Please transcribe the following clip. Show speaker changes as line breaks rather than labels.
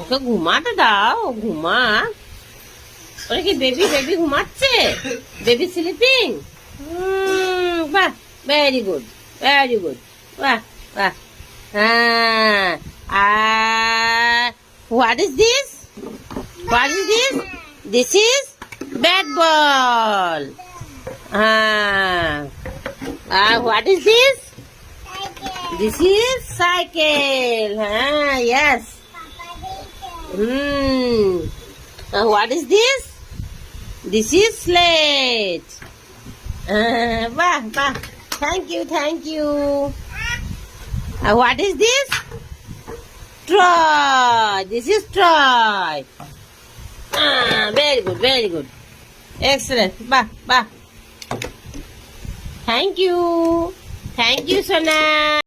ওকে ঘুমাতে দাও, ঘুমা। ওরা কি বেবি বেবি ঘুমাচ্ছে? Baby sleeping? বাহ, ভেরি গুড, ভেরি গুড, বাহ বাহ। হ্যাঁ, what is this? What is this? This is bat ball. What is this? This is cycle. Yes. What is this? This is slate. Bah, bah. Thank you, thank you. What is this? Toy. This is toy. Very good, very good. Excellent. Bah, bah. Thank you. Thank you, Sona.